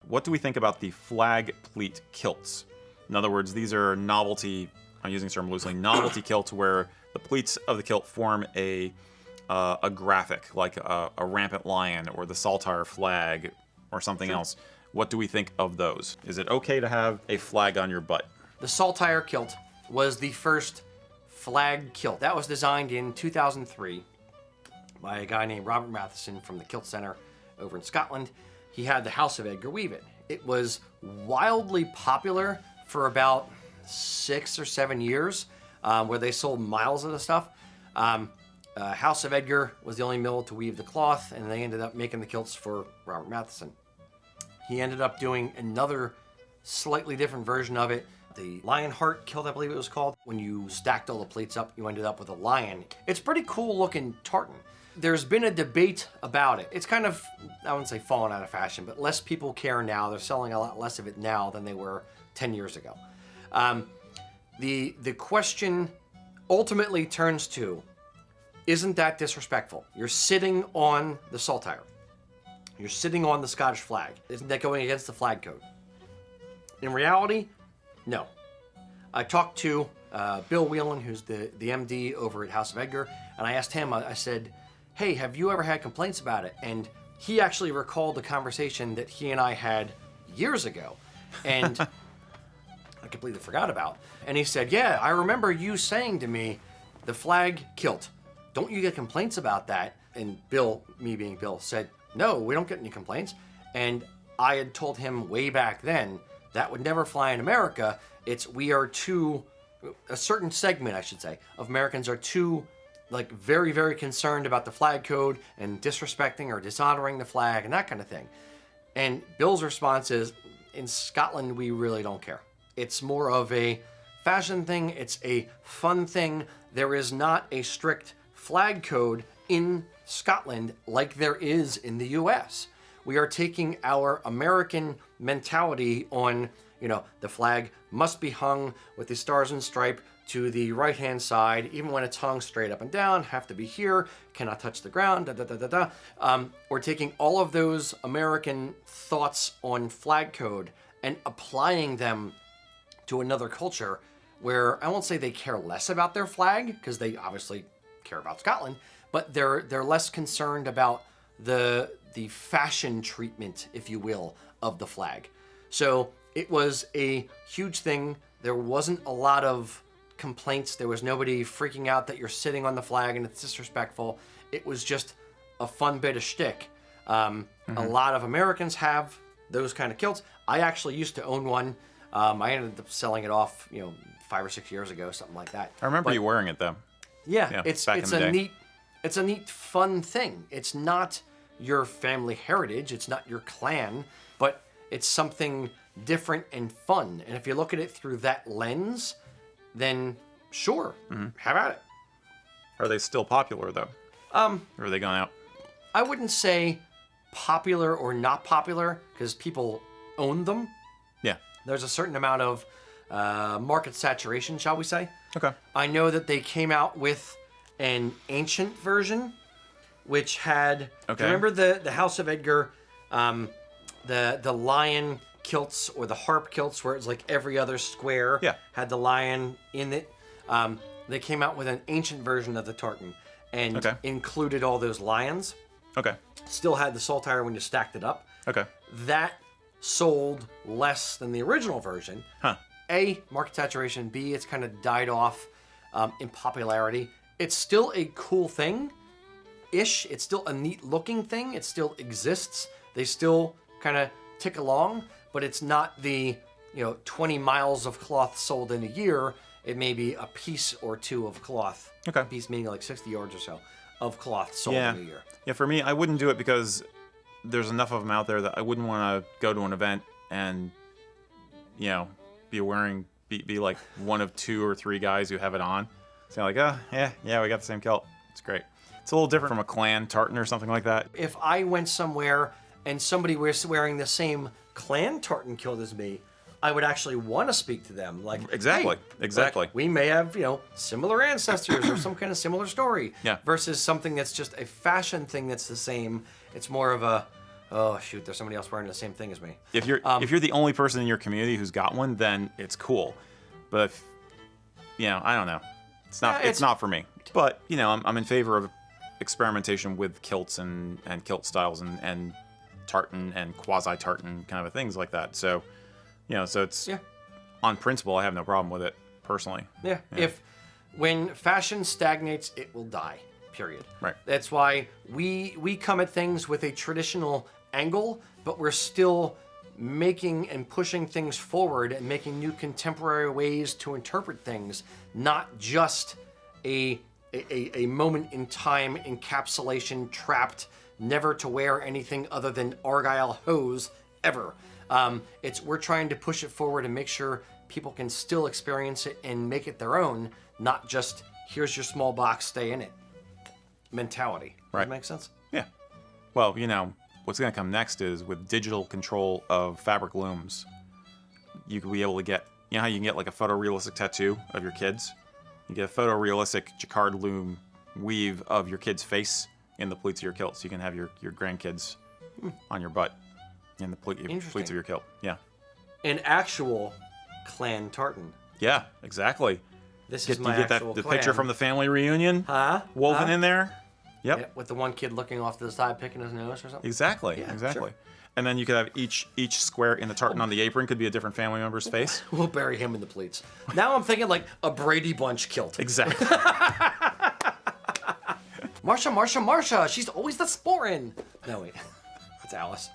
what do we think about the flag pleat kilts? In other words, these are novelty, I'm using this term loosely, novelty kilts where the pleats of the kilt form a graphic, like a Rampant Lion or the Saltire flag or something else. What do we think of those? Is it okay to have a flag on your butt? The Saltire kilt was the first flag kilt. That was designed in 2003 by a guy named Robert Matheson from the Kilt Center over in Scotland. He had the House of Edgar weave it. It was wildly popular for about 6 or 7 years, where they sold miles of the stuff. House of Edgar was the only mill to weave the cloth, and they ended up making the kilts for Robert Matheson. He ended up doing another slightly different version of it, the Lionheart kilt, I believe it was called. When you stacked all the pleats up, you ended up with a lion. It's pretty cool looking tartan. There's been a debate about it. It's kind of, I wouldn't say fallen out of fashion, but less people care now. They're selling a lot less of it now than they were 10 years ago. The question ultimately turns to, isn't that disrespectful? You're sitting on the Saltire. You're sitting on the Scottish flag. Isn't that going against the flag code? In reality, no. I talked to Bill Whelan, who's the MD over at House of Edgar, and I asked him, I said, hey, have you ever had complaints about it? And he actually recalled a conversation that he and I had years ago, and I completely forgot about. And he said, yeah, I remember you saying to me, the flag kilt, don't you get complaints about that? And Bill, me being Bill, said, no, we don't get any complaints. And I had told him way back then, that would never fly in America. We are too, a certain segment, I should say, of Americans are too, like, very, very concerned about the flag code and disrespecting or dishonoring the flag and that kind of thing. And Bill's response is, in Scotland, we really don't care. It's more of a fashion thing. It's a fun thing. There is not a strict flag code in Scotland like there is in the US. We are taking our American mentality on, the flag must be hung with the stars and stripe to the right-hand side, even when it's hung straight up and down, have to be here, cannot touch the ground, We're taking all of those American thoughts on flag code and applying them to another culture where I won't say they care less about their flag, because they obviously care about Scotland, but they're less concerned about the fashion treatment, if you will, of the flag. So it was a huge thing. There wasn't a lot of complaints. There was nobody freaking out that you're sitting on the flag and it's disrespectful. It was just a fun bit of shtick. A lot of Americans have those kind of kilts. I actually used to own one. I ended up selling it off, 5 or 6 years ago, something like that. I remember you wearing it though. Yeah, it's a neat, fun thing. It's not your family heritage. It's not your clan, but it's something different and fun. And if you look at it through that lens, then sure, have at it. Are they still popular though? Or are they gone out? I wouldn't say popular or not popular because people own them. Yeah. There's a certain amount of market saturation, shall we say. Okay. I know that they came out with an ancient version, which had, do you remember the House of Edgar, the lion kilts or the harp kilts where it's like every other square had the lion in it? They came out with an ancient version of the tartan and included all those lions. Okay. Still had the saltire when you stacked it up. Okay. That sold less than the original version. Huh. A, market saturation. B, it's kind of died off in popularity. It's still a cool thing-ish. It's still a neat-looking thing. It still exists. They still kind of tick along, but it's not the 20 miles of cloth sold in a year. It may be a piece or two of cloth. Okay. A piece meaning like 60 yards or so of cloth sold in a year. Yeah, for me, I wouldn't do it because there's enough of them out there that I wouldn't want to go to an event and, be like one of 2 or 3 guys who have it on. So like, yeah, we got the same kilt. It's great. It's a little different from a clan tartan or something like that. If I went somewhere and somebody was wearing the same clan tartan kilt as me, I would actually want to speak to them. Like, exactly. Like, we may have, similar ancestors or some kind of similar story. Yeah. Versus something that's just a fashion thing that's the same. It's more of a, Oh shoot, there's somebody else wearing the same thing as me. If you're the only person in your community who's got one, then it's cool. But if, I don't know. It's not for me. But I'm in favor of experimentation with kilts and kilt styles and tartan and quasi tartan kind of things like that. So, so it's on principle, I have no problem with it personally. Yeah. When fashion stagnates, it will die. Period. Right. That's why we come at things with a traditional angle, but we're still making and pushing things forward and making new contemporary ways to interpret things, not just a moment in time encapsulation trapped, never to wear anything other than Argyle hose ever. We're trying to push it forward and make sure people can still experience it and make it their own, not just here's your small box, stay in it mentality. Does that make sense? Yeah. Well, what's going to come next is with digital control of fabric looms, you could be able to get, how you can get like a photorealistic tattoo of your kids? You get a photorealistic jacquard loom weave of your kid's face in the pleats of your kilt. So you can have your grandkids on your butt in the pleats of your kilt. Yeah. An actual clan tartan. Yeah, exactly. This is my actual the clan. picture from the family reunion woven in there. Yep. Yeah, with the one kid looking off to the side, picking his nose or something. Exactly. Yeah, exactly. Sure. And then you could have each square in the tartan on the apron could be a different family member's face. We'll bury him in the pleats. Now I'm thinking like a Brady Bunch kilt. Exactly. Marsha, she's always the sporran. No, wait. That's Alice.